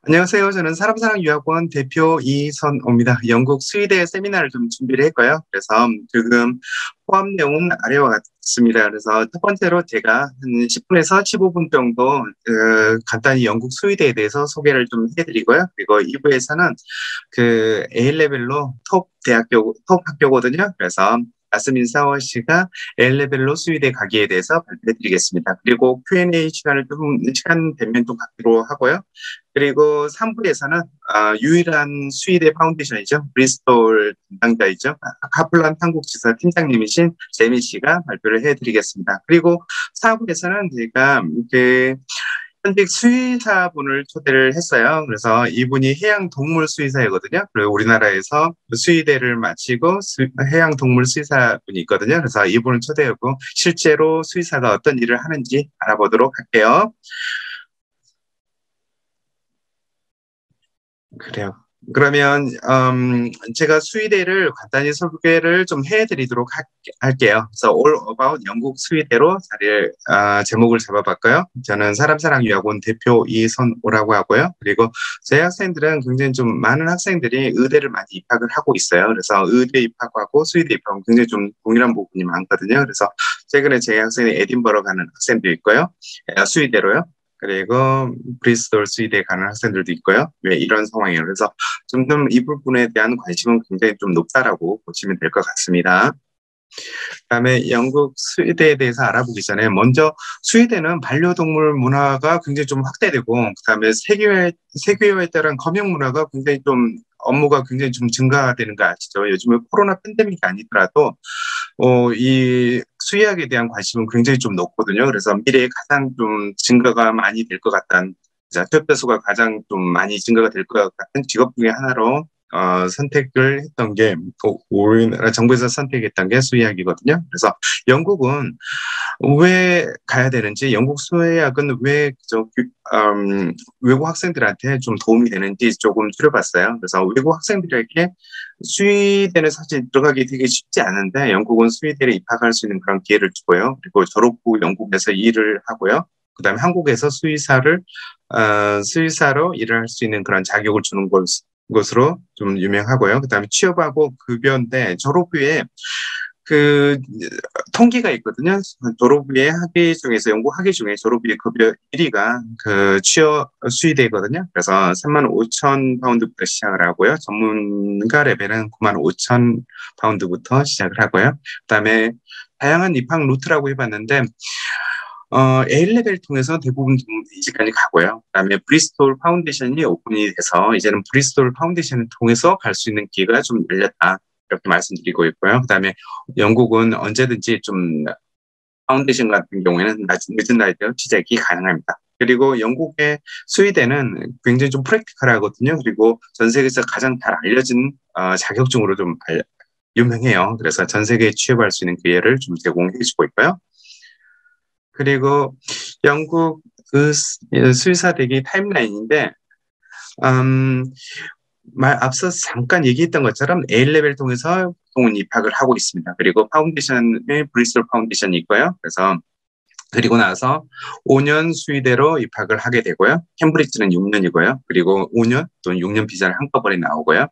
안녕하세요. 저는 사람사랑유학원 대표 이선호입니다. 영국 스위대 세미나를 좀 준비를 했고요. 그래서 지금 포함 내용은 아래와 같습니다. 그래서 첫 번째로 제가 한 10분에서 15분 정도 간단히 영국 스위대에 대해서 소개를 좀 해드리고요. 그리고 2부에서는 그 A레벨로 톱 학교거든요. 그래서 아스민 사워 씨가 A레벨로 스위대 가기에 대해서 발표해드리겠습니다. 그리고 Q&A 시간을 좀 시간 되면 좀 갖기로 하고요. 그리고 3부에서는 유일한 스위대 파운데이션이죠. 브리스톨 담당자이죠. 카플란 한국지사 팀장님이신 제미 씨가 발표를 해드리겠습니다. 그리고 4부에서는 제가 현직 수의사분을 초대를 했어요. 그래서 이분이 해양동물 수의사이거든요. 그리고 우리나라에서 수의대를 마치고 해양동물 수의사분이 있거든요. 그래서 이분을 초대하고 실제로 수의사가 어떤 일을 하는지 알아보도록 할게요. 그래요. 그러면 제가 수의대를 간단히 소개를 좀 해드리도록 할게요. 그래서 All About 영국 수의대로 제목을 잡아봤고요. 저는 사람사랑유학원 대표 이선호라고 하고요. 그리고 제 학생들은 굉장히 좀 많은 학생들이 의대를 많이 입학을 하고 있어요. 그래서 의대 입학하고 수의대 입학은 굉장히 좀 동일한 부분이 많거든요. 그래서 최근에 제 학생이 에딘버러 가는 학생도 있고요. 수의대로요. 그리고 브리스톨 스위드에 가는 학생들도 있고요. 왜 이런 상황이에요. 그래서 점점 이 부분에 대한 관심은 굉장히 좀 높다라고 보시면 될 것 같습니다. 그다음에 영국 스위드에 대해서 알아보기 전에 먼저 스위드는 반려동물 문화가 굉장히 좀 확대되고 그다음에 세계화에 따른 검역 문화가 굉장히 좀 업무가 굉장히 좀 증가되는 거 아시죠? 요즘에 코로나 팬데믹이 아니더라도 이 수의학에 대한 관심은 굉장히 좀 높거든요. 그래서 미래에 가장 좀 증가가 많이 될 것 같다는 투표 수가 가장 좀 많이 증가가 될 것 같은 직업 중에 하나로 선택을 했던 게 우리나라 정부에서 선택했던 게 수의학이거든요. 그래서 영국은 왜 가야 되는지, 영국 수의학은 왜 외국 학생들한테 좀 도움이 되는지 조금 줄여봤어요. 그래서 외국 학생들에게 수의대는 사실 들어가기 되게 쉽지 않은데 영국은 수의대에 입학할 수 있는 그런 기회를 주고요. 그리고 졸업 후 영국에서 일을 하고요. 그다음에 한국에서 수의사로 일을 할 수 있는 그런 자격을 주는 것으로 좀 유명하고요. 그다음에 취업하고 급여인데 졸업 후에 그 통계가 있거든요. 졸업 후에 학위 중에서 연구 학위 중에 졸업 후에 급여 1위가 그 취업 수의대거든요. 그래서 35,000파운드부터 시작을 하고요. 전문가 레벨은 95,000파운드부터 시작을 하고요. 그다음에 다양한 입학 루트라고 해봤는데 A레벨 통해서 대부분 이제까지 가고요. 그다음에 브리스톨 파운데이션이 오픈이 돼서 이제는 브리스톨 파운데이션을 통해서 갈 수 있는 기회가 좀 열렸다. 이렇게 말씀드리고 있고요. 그다음에 영국은 언제든지 좀 파운데이션 같은 경우에는 늦은 나이도 시작이 가능합니다. 그리고 영국의 수의대는 굉장히 좀 프랙티컬하거든요. 그리고 전 세계에서 가장 잘 알려진 자격증으로 좀 유명해요. 그래서 전 세계에 취업할 수 있는 기회를 좀 제공해주고 있고요. 그리고 영국 수의사대기 타임라인인데 앞서 잠깐 얘기했던 것처럼 A레벨 통해서 보통은 입학을 하고 있습니다. 그리고 파운데이션에 브리스톨 파운데이션이 있고요. 그래서 그리고 나서 5년 수의대로 입학을 하게 되고요. 캠브리지는 6년이고요. 그리고 5년 또는 6년 비자를 한꺼번에 나오고요.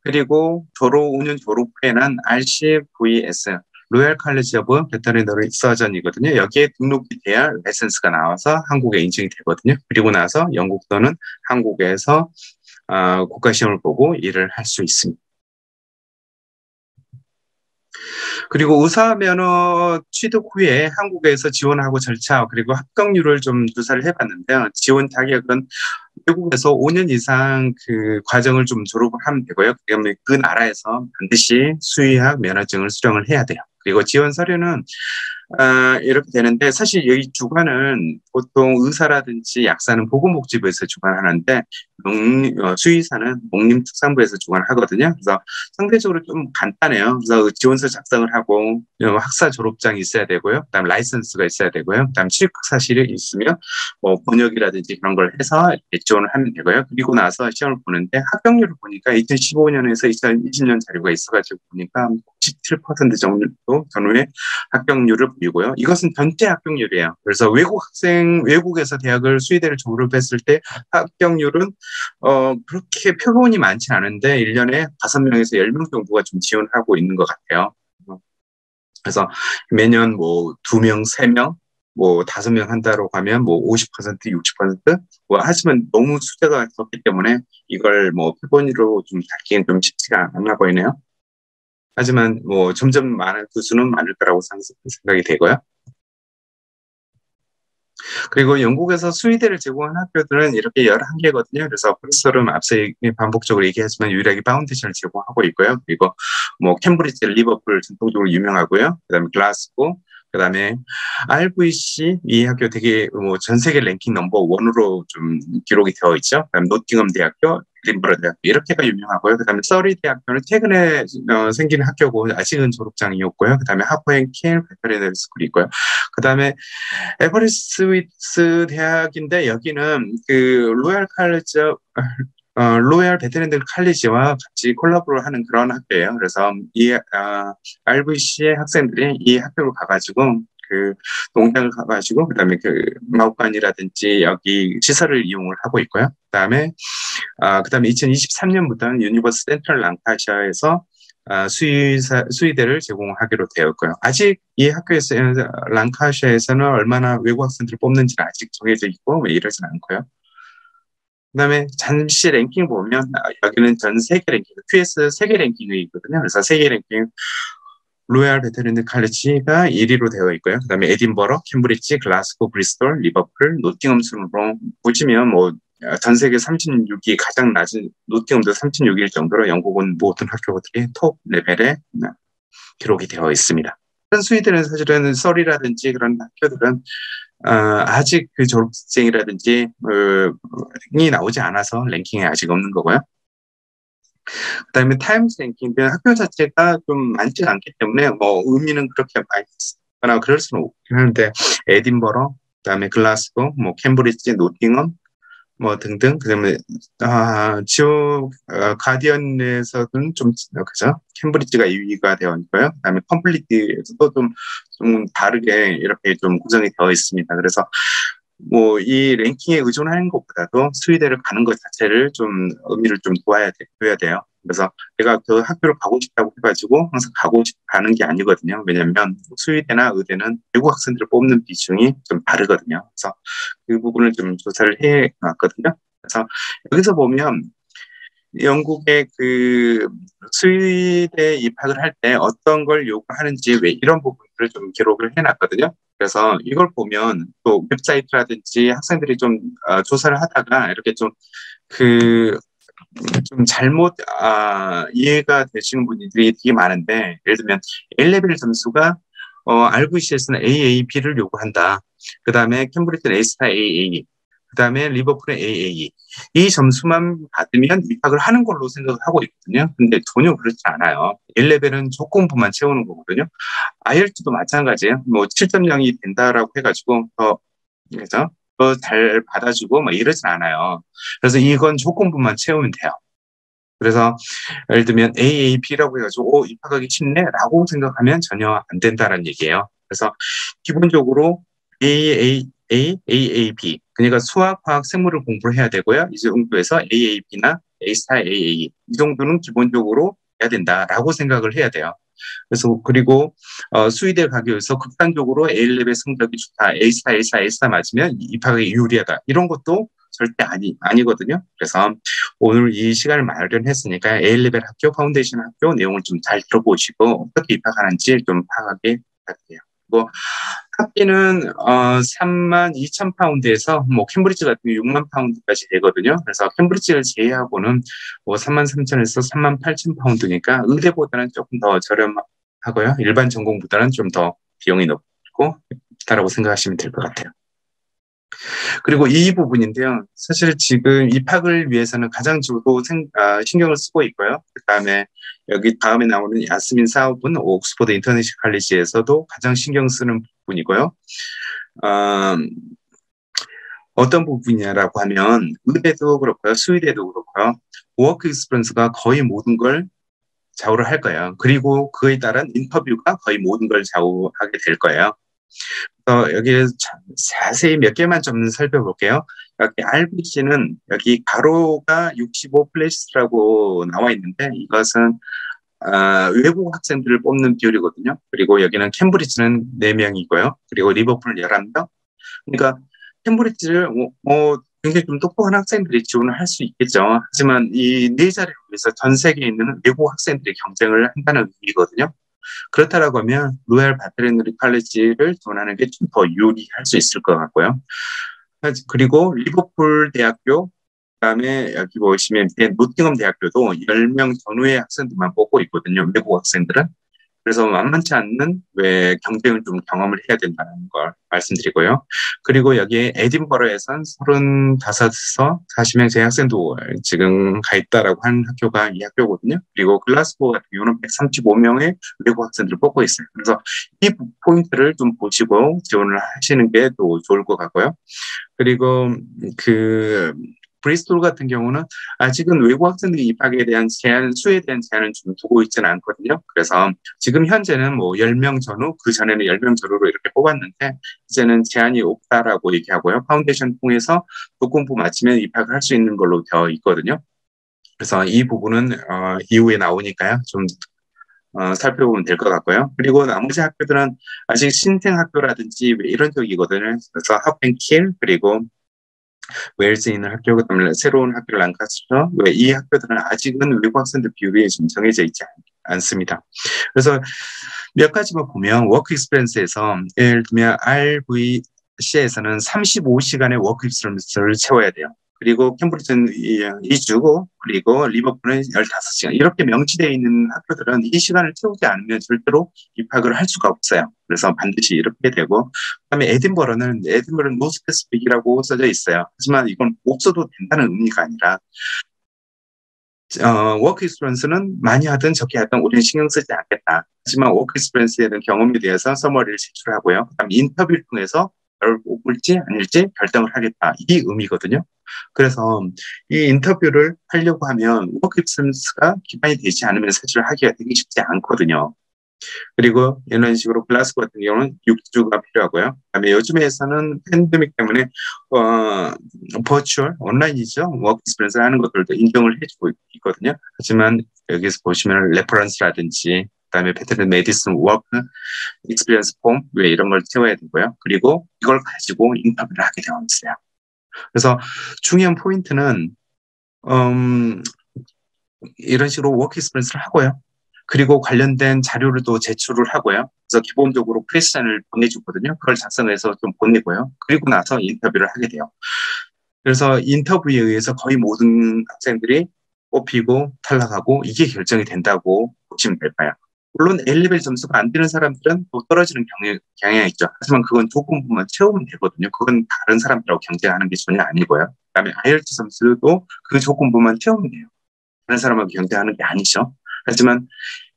그리고 5년 졸업 후에는 RCVS 로얄 칼리지 오브 베터너리 서전이거든요. 여기에 등록이 돼야 라이센스가 나와서 한국에 인증이 되거든요. 그리고 나서 영국 또는 한국에서 국가시험을 보고 일을 할 수 있습니다. 그리고 의사면허 취득 후에 한국에서 지원하고 절차 그리고 합격률을 좀 조사를 해봤는데요. 지원 자격은 외국에서 5년 이상 그 과정을 좀 졸업을 하면 되고요. 그다음에 그 나라에서 반드시 수의학 면허증을 수령을 해야 돼요. 그리고 지원 서류는 이렇게 되는데 사실 여기 주관은 보통 의사라든지 약사는 보건복지부에서 주관하는데 수의사는 농림축산부에서 주관하거든요. 그래서 상대적으로 좀 간단해요. 그래서 지원서 작성을 하고 학사 졸업장이 있어야 되고요. 그다음 라이선스가 있어야 되고요. 그다음 취득 사실이 있으면 뭐 번역이라든지 그런 걸 해서 지원을 하면 되고요. 그리고 나서 시험을 보는데 합격률을 보니까 2015년에서 2020년 자료가 있어가지고 보니까 97% 정도 전후에 합격률을 합격률이고요. 이것은 전체 합격률이에요. 그래서 외국에서 대학을 수의대를 졸업했을 때 합격률은 그렇게 표본이 많지 않은데 1년에 5명에서 10명 정도가 좀 지원하고 있는 것 같아요. 그래서 매년 뭐 2명, 3명, 뭐 5명 한다고 하면 뭐 50%, 60%? 뭐 하지만 너무 숫자가 적기 때문에 이걸 뭐 표본으로 좀 잡기엔 좀 쉽지가 않아 보이네요. 하지만 뭐 점점 그 수는 많을 거라고 생각이 되고요. 그리고 영국에서 수의대를 제공하는 학교들은 이렇게 11개거든요. 그래서 브리스톨은 앞서 반복적으로 얘기했지만 유일하게 파운데이션을 제공하고 있고요. 그리고 뭐 캠브리지, 리버풀 전통적으로 유명하고요. 그다음에 글라스고, 그다음에 RVC 이 학교 되게 뭐 전 세계 랭킹 넘버 원으로 좀 기록이 되어 있죠. 그다음에 노팅엄 대학교, 에딘버러 대학교 이렇게가 유명하고요. 그다음에 서리 대학교는 최근에 생긴 학교고 아직은 졸업장이었고요. 그다음에 하퍼앤킬 베터리너리 스쿨이 있고요. 그다음에 에버리스위스 대학인데 여기는 그 로얄 베테랑들 칼리지와 같이 콜라보를 하는 그런 학교예요. 그래서 이 RVC의 학생들이 이 학교로 가가지고 그 농장을 가가지고 그다음에 그 마구간이라든지 여기 시설을 이용을 하고 있고요. 그다음에 2023년부터는 유니버스 센트럴 랑카샤에서 수의대를 제공하기로 되었고요. 아직 이 학교에서 랑카샤에서는 얼마나 외국 학생들을 뽑는지는 아직 정해져 있고 뭐 이러진 않고요. 그다음에 잠시 랭킹 보면 여기는 전 세계 랭킹, QS 세계 랭킹이 있거든요. 그래서 세계 랭킹 로얄 베테랑들 칼리지가 1위로 되어 있고요. 그다음에 에딘버러, 캠브리지, 글라스고, 브리스톨, 리버풀, 노팅엄 순으로 보시면 뭐 전 세계 36위 가장 낮은 노팅엄도 36일 정도로 영국은 모든 학교들이 톱 레벨에 기록이 되어 있습니다. 그런 수의들은 사실은 서리라든지 그런 학교들은 아직 그 졸업생이라든지 이 나오지 않아서 랭킹에 아직 없는 거고요. 그다음에 타임스 랭킹 학교 자체가 좀 많지 않기 때문에 뭐 의미는 그렇게 많이 있거나 그럴 수는 없긴 하는데 에딘버러, 그다음에 글라스고, 뭐 캠브리지, 노팅엄 뭐 등등. 그다음에 가디언에서는 좀 그죠? 캠브리지가 2위가 되어 있고요. 그다음에 컴플리트에서도 좀 다르게 이렇게 좀 구성이 되어 있습니다. 그래서 뭐 이 랭킹에 의존하는 것보다도 수의대를 가는 것 자체를 좀 의미를 좀 둬야 돼요. 그래서 내가 그 학교를 가고 싶다고 해가지고 항상 가는 게 아니거든요. 왜냐하면 수의대나 의대는 외국 학생들을 뽑는 비중이 좀 다르거든요. 그래서 그 부분을 좀 조사를 해놨거든요. 그래서 여기서 보면 영국의 그 수의대 입학을 할 때 어떤 걸 요구하는지 왜 이런 부분들을 좀 기록을 해놨거든요. 그래서 이걸 보면 또 웹사이트라든지 학생들이 좀 조사를 하다가 이렇게 좀 잘못 이해가 되시는 분들이 되게 많은데, 예를 들면 A레벨 점수가 RVC에서는 AAB를 요구한다. 그 다음에 캠브리지는 A스타 AA, 그 다음에 리버풀은 AA. 이 점수만 받으면 입학을 하는 걸로 생각을 하고 있거든요. 근데 전혀 그렇지 않아요. A레벨은 조건부만 채우는 거거든요. IELTS도 마찬가지예요. 뭐 7.0이 된다라고 해가지고 그래서 더 잘 받아주고 뭐 이러진 않아요. 그래서 이건 조건부만 채우면 돼요. 그래서 예를 들면 AAP라고 해가지고 입학하기 쉽네라고 생각하면 전혀 안 된다는 얘기예요. 그래서 기본적으로 AAB 그러니까 수학, 화학, 생물을 공부를 해야 되고요. 이 정도에서 AAB나 A스타 AA 이 정도는 기본적으로 해야 된다라고 생각을 해야 돼요. 그래서 그리고 수의대 가기 위해서 극단적으로 A레벨 성적이 좋다, A스타, A스타, A스타 맞으면 입학에 유리하다 이런 것도 절대 아니거든요. 그래서 오늘 이 시간을 마련했으니까 A레벨 학교, 파운데이션 학교 내용을 좀 잘 들어보시고 어떻게 입학하는지 좀 파악하게 부탁드려요. 그리고 학비는 32,000파운드에서 뭐 캠브리지 같은 경우 6만 파운드까지 되거든요. 그래서 캠브리지를 제외하고는 뭐 33,000에서 38,000파운드니까 의대보다는 조금 더 저렴하고요. 일반 전공보다는 좀 더 비용이 높고 있다라고 생각하시면 될 것 같아요. 그리고 이 부분인데요. 사실 지금 입학을 위해서는 가장 주로 신경을 쓰고 있고요. 그다음에 여기 다음에 나오는 야스민 사업은 옥스퍼드 인터내셔널 칼리지에서도 가장 신경 쓰는 부분이고요. 어떤 부분이냐라고 하면 의대도 그렇고요. 수의대도 그렇고요. 워크 익스피리언스가 거의 모든 걸 좌우를 할 거예요. 그리고 그에 따른 인터뷰가 거의 모든 걸 좌우하게 될 거예요. 여기 자세히 몇 개만 좀 살펴볼게요. 여기 RBC는 여기 가로가 65 플레이스라고 나와 있는데 이것은 외국 학생들을 뽑는 비율이거든요. 그리고 여기는 캠브리지는 4명이고요. 그리고 리버풀 11명. 그러니까 캠브리지를 굉장히 좀 똑똑한 학생들이 지원을 할 수 있겠죠. 하지만 이 네 자리를 위해서 전 세계에 있는 외국 학생들이 경쟁을 한다는 의미거든요. 그렇다라고 하면 로얄 바트레너리 칼리지를 지원하는 게 좀 더 유리할 수 있을 것 같고요. 그리고 리버풀 대학교, 그다음에 여기 보시면 노팅엄 대학교도 10명 전후의 학생들만 뽑고 있거든요. 외국 학생들은. 그래서 만만치 않는 왜 경쟁을 좀 경험을 해야 된다는 걸 말씀드리고요. 그리고 여기에 에딘버러에선 35서 40명 재학생도 지금 가 있다라고 하는 학교가 이 학교거든요. 그리고 글라스고 같은 경우는 135명의 외국 학생들을 뽑고 있어요. 그래서 이 포인트를 좀 보시고 지원을 하시는 게 또 좋을 것 같고요. 그리고 브리스톨 같은 경우는 아직은 외국 학생들 입학에 대한 수에 대한 제한은 좀 두고 있지는 않거든요. 그래서 지금 현재는 뭐 10명 전후, 그 전에는 10명 전후로 이렇게 뽑았는데 이제는 제한이 없다라고 얘기하고요. 파운데이션 통해서 조건부 맞추면 입학을 할 수 있는 걸로 되어 있거든요. 그래서 이 부분은 이후에 나오니까요. 좀 살펴보면 될 것 같고요. 그리고 나머지 학교들은 아직 신생 학교라든지 이런 쪽이거든요. 그래서 하프앤킬 그리고 웨일즈에 있는 학교, 그다음에 새로운 학교를 랑카스터, 이 학교들은 아직은 외국 학생들 비율이 좀 정해져 있지 않습니다. 그래서 몇 가지만 보면 워크 익스피리언스에서 예를 들면 RVC에서는 35시간의 워크 익스피리언스를 채워야 돼요. 그리고 캠브리지는 2주고 그리고 리버풀은 15시간 이렇게 명시되어 있는 학교들은 이 시간을 채우지 않으면 절대로 입학을 할 수가 없어요. 그래서 반드시 이렇게 되고 그다음에 에딘버러는 노스페시픽이라고 써져 있어요. 하지만 이건 없어도 된다는 의미가 아니라 워크 익스피리언스는 많이 하든 적게 하든 우리는 신경 쓰지 않겠다. 하지만 워크 익스피리언스에 대한 경험에 대해서 서머리를 제출하고요. 그다음에 인터뷰를 통해서 나를 뽑을지 아닐지 결정을 하겠다. 이 의미거든요. 그래서 이 인터뷰를 하려고 하면 워크 익스피리언스가 기반이 되지 않으면 사실 하기가 되게 쉽지 않거든요. 그리고 이런 식으로 글라스고 같은 경우는 6주가 필요하고요. 그다음에 요즘에서는 팬데믹 때문에 버추얼 온라인이죠. 워크 익스피리언스 하는 것들도 인정을 해주고 있거든요. 하지만 여기서 보시면 레퍼런스라든지 그다음에 패트드 메디슨 워크 익스피리언스 폼 이런 걸 채워야 되고요. 그리고 이걸 가지고 인터뷰를 하게 되어 있어요. 그래서 중요한 포인트는 이런 식으로 워크 익스피리언스를 하고요. 그리고 관련된 자료를 또 제출을 하고요. 그래서 기본적으로 퀘스천을 보내주거든요. 그걸 작성해서 좀 보내고요. 그리고 나서 인터뷰를 하게 돼요. 그래서 인터뷰에 의해서 거의 모든 학생들이 뽑히고 탈락하고 이게 결정이 된다고 보시면 될까요? 물론 A레벨 점수가 안 되는 사람들은 또 떨어지는 경향이 있죠. 하지만 그건 조건부만 채우면 되거든요. 그건 다른 사람들하고 경쟁하는 게 전혀 아니고요. 그다음에 IELTS 점수도 그 조건부만 채우면 돼요. 다른 사람하고 경쟁하는 게 아니죠. 하지만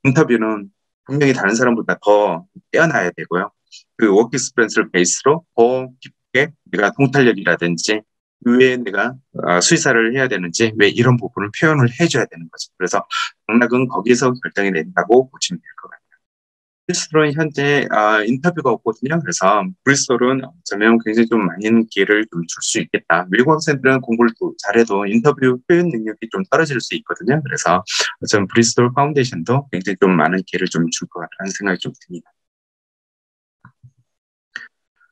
인터뷰는 분명히 다른 사람보다 더 뛰어나야 되고요. 그 워크 익스피리언스를 베이스로 더 깊게 내가 통찰력이라든지 왜 내가 수의사를 해야 되는지 왜 이런 부분을 표현을 해줘야 되는 거죠. 그래서 당락은 거기서 결정이 된다고 보시면 될 것 같아요. 브리스톨은 현재 인터뷰가 없거든요. 그래서 브리스톨은 어쩌면 굉장히 좀 많은 기회를 좀 줄 수 있겠다. 외국 학생들은 공부를 또 잘해도 인터뷰 표현 능력이 좀 떨어질 수 있거든요. 그래서 어쩌면 브리스톨 파운데이션도 굉장히 좀 많은 기회를 좀 줄 것 같다는 생각이 좀 듭니다.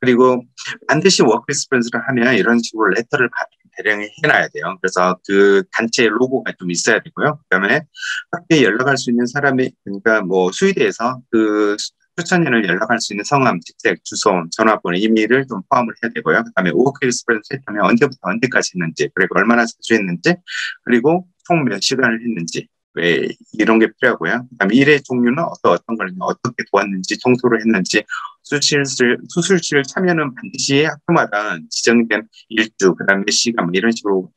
그리고 반드시 워크 익스피리언스를 하면 이런 식으로 레터를 대량에 해놔야 돼요. 그래서 그 단체의 로고가 좀 있어야 되고요. 그다음에 학교에 연락할 수 있는 사람이 그러니까 뭐 수의대에서 그 추천인을 연락할 수 있는 성함, 직책, 주소, 전화번호, 이메일을 좀 포함을 해야 되고요. 그다음에 워크 익스피리언스 했다면 언제부터 언제까지 했는지, 그리고 얼마나 자주 했는지, 그리고 총 몇 시간을 했는지, 왜 이런 게 필요하고요. 그다음에 일의 종류는 어떤 걸 어떻게 도왔는지, 청소를 했는지, 수술실 참여는 반드시 학교마다 지정된 일주, 그다음에 몇 시간 뭐 이런 식으로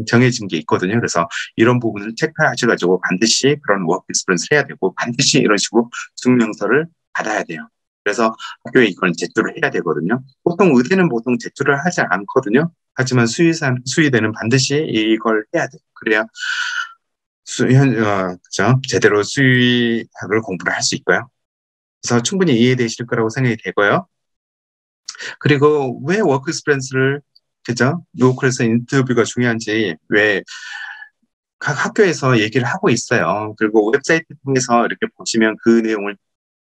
정해진 게 있거든요. 그래서 이런 부분을 체크하셔가지고 반드시 그런 워크 익스피리언스를 해야 되고 반드시 이런 식으로 증명서를 받아야 돼요. 그래서 학교에 이걸 제출을 해야 되거든요. 보통 의대는 보통 제출을 하지 않거든요. 하지만 수의대는 반드시 이걸 해야 돼요. 그래야 그죠? 제대로 수의학을 공부를 할 수 있고요. 그래서 충분히 이해되실 거라고 생각이 되고요. 그리고 왜 워크 익스피리언스를 그죠? 로컬에서 인터뷰가 중요한지 왜 각 학교에서 얘기를 하고 있어요. 그리고 웹사이트 통해서 이렇게 보시면 그 내용을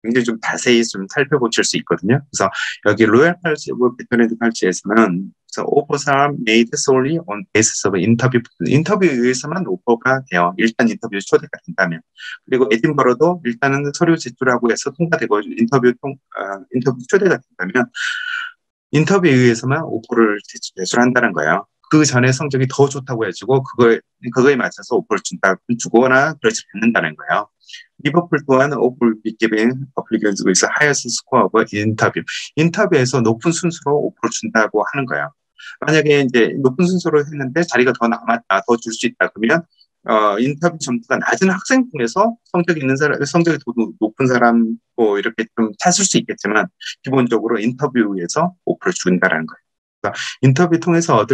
굉장히 좀 자세히 좀 살펴보실 수 있거든요. 그래서 여기 로얄 팔치 오브 베터너리 팔치에서는 offers are made solely on basis of interview. 인터뷰에 의해서만 오퍼가 돼요. 일단 인터뷰 초대가 된다면. 그리고 에딘버러도 일단은 서류 제출하고 해서 통과되고 인터뷰 초대가 된다면 인터뷰에 의해서만 오퍼를 제출한다는 거예요. 그 전에 성적이 더 좋다고 해주고 그거에 맞춰서 오퍼를 주거나 그렇지 않는다는 거예요. 리버풀 또한 오퍼를 be given applicants with highest score of 인터뷰. 인터뷰에서 높은 순수로 오퍼를 준다고 하는 거예요. 만약에 이제 높은 순서로 했는데 자리가 더 남았다, 더 줄 수 있다 그러면 인터뷰 점수가 낮은 학생 중에서 성적이 있는 사람, 성적이 더 높은 사람 뭐 이렇게 좀 찾을 수 있겠지만 기본적으로 인터뷰에서 오퍼를 준다라는 거예요. 그러니까 인터뷰 통해서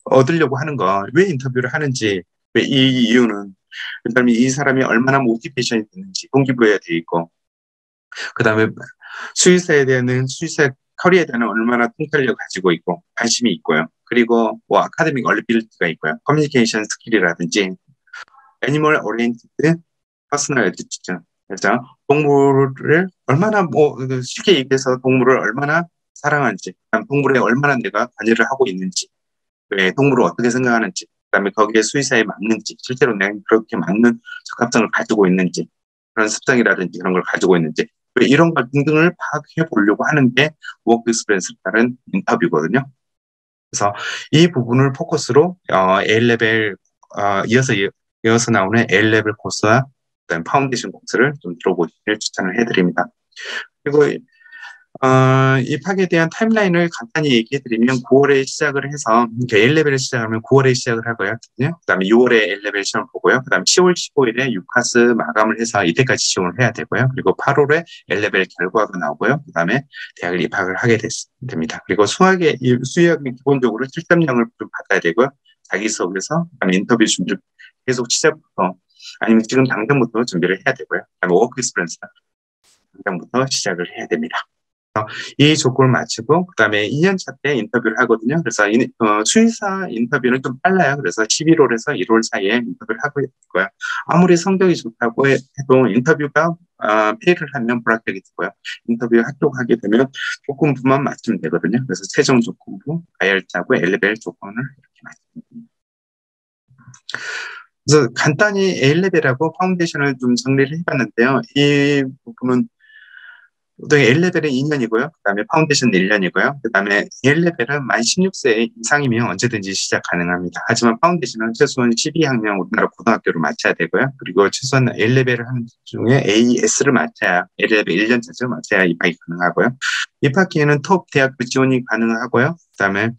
얻으려고 하는 거, 왜 인터뷰를 하는지, 왜 이 이유는 그다음에 이 사람이 얼마나 모티베이션이 있는지 동기부여가 돼 있고, 그다음에 수의사에 커리어에 대한 얼마나 통찰력을 가지고 있고 관심이 있고요. 그리고 뭐 아카데믹 얼리빌리티가 있고요. 커뮤니케이션 스킬이라든지 애니멀 오리엔티드 퍼스널 에듀티죠. 그래서 동물을 얼마나 뭐 쉽게 얘기해서 동물을 얼마나 사랑하는지, 동물에 얼마나 내가 관여를 하고 있는지, 왜 동물을 어떻게 생각하는지, 그다음에 거기에 수의사에 맞는지, 실제로 내가 그렇게 맞는 적합성을 가지고 있는지, 그런 습성이라든지 그런 걸 가지고 있는지, 왜 이런 걸 등등을 파악해 보려고 하는 게 워크 익스피리언스에 따른 인터뷰거든요. 그래서 이 부분을 포커스로 A레벨 이어서 나오는 A레벨 코스와 그다음 파운데이션 코스를 좀 들어보시길 추천을 해드립니다. 그리고 입학에 대한 타임라인을 간단히 얘기해드리면 9월에 시작을 해서 A레벨을 시작하면 9월에 시작을 하고요. 그다음에 6월에 A레벨 시험을 보고요. 그다음에 10월 15일에 유카스 마감을 해서 이때까지 지원을 해야 되고요. 그리고 8월에 A레벨 결과가 나오고요. 그다음에 대학을 입학을 하게 됩니다. 그리고 수학은 기본적으로 7.0을 좀 받아야 되고요. 자기소개서, 그다음에 인터뷰 준비 계속 시작부터 아니면 지금 당장부터 준비를 해야 되고요. 그다음에 워크 익스피리언스 당장부터 시작을 해야 됩니다. 이 조건을 맞추고 그다음에 2년차 때 인터뷰를 하거든요. 그래서 수의사 인터뷰는 좀 빨라요. 그래서 11월에서 1월 사이에 인터뷰를 하고 있고요. 아무리 성적이 좋다고 해도 인터뷰가 페일을 하면 불합격이 되고요. 인터뷰에 합격하게 되면 조건부만 맞추면 되거든요. 그래서 최종 조건부, IELTS하고 A레벨 조건을 이렇게 맞추면 됩니다. 그래서 간단히 A레벨하고 파운데이션을 좀 정리를 해봤는데요. 이 부분은 보통 A레벨은 2년이고요. 그다음에 파운데이션 1년이고요. 그다음에 A레벨은 만 16세 이상이면 언제든지 시작 가능합니다. 하지만 파운데이션은 최소한 12학년 우리나라 고등학교를 마쳐야 되고요. 그리고 최소한 A레벨을 하는 중에 AS를 마쳐야 A레벨 1년차죠. 마쳐야 입학이 가능하고요. 입학 기회는 톱 대학교 지원이 가능하고요. 그다음에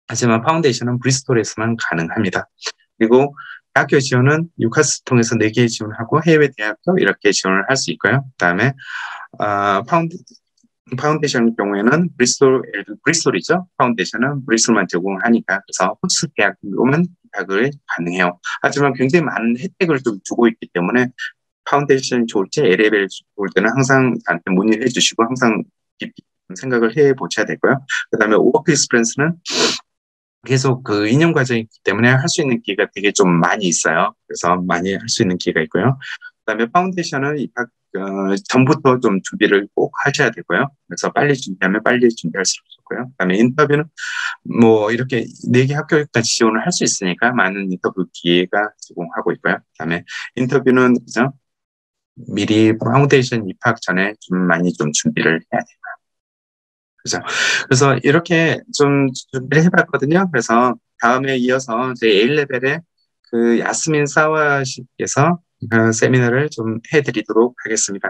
하지만 파운데이션은 브리스톨에서만 가능합니다. 그리고 대학교 지원은 유카스 통해서 4개 지원하고 해외 대학교 이렇게 지원을 할 수 있고요. 그다음에 파운데이션 경우에는 브리스톨이죠. 파운데이션은 브리스톨만 제공하니까 그래서 호스 대학교만 입학을 가능해요. 하지만 굉장히 많은 혜택을 좀 주고 있기 때문에 파운데이션이 좋을지 A레벨 좋을 때는 항상 저한테 문의를 해주시고 항상 깊이 생각을 해보셔야 되고요. 그다음에 워크 익스피리언스는 계속 그 2년 과정이기 때문에 할 수 있는 기회가 되게 좀 많이 있어요. 그래서 많이 할 수 있는 기회가 있고요. 그다음에 파운데이션은 입학 전부터 좀 준비를 꼭 하셔야 되고요. 그래서 빨리 준비하면 빨리 준비할 수 있고요. 그다음에 인터뷰는 뭐 이렇게 4개 학교까지 지원을 할 수 있으니까 많은 인터뷰 기회가 제공하고 있고요. 그다음에 인터뷰는 그죠? 미리 파운데이션 입학 전에 좀 많이 좀 준비를 해야 돼요. 그죠. 그래서 이렇게 좀 준비를 해봤거든요. 그래서 다음에 이어서 제 A레벨의 그 야스민 사와씨께서 세미나를 좀 해드리도록 하겠습니다.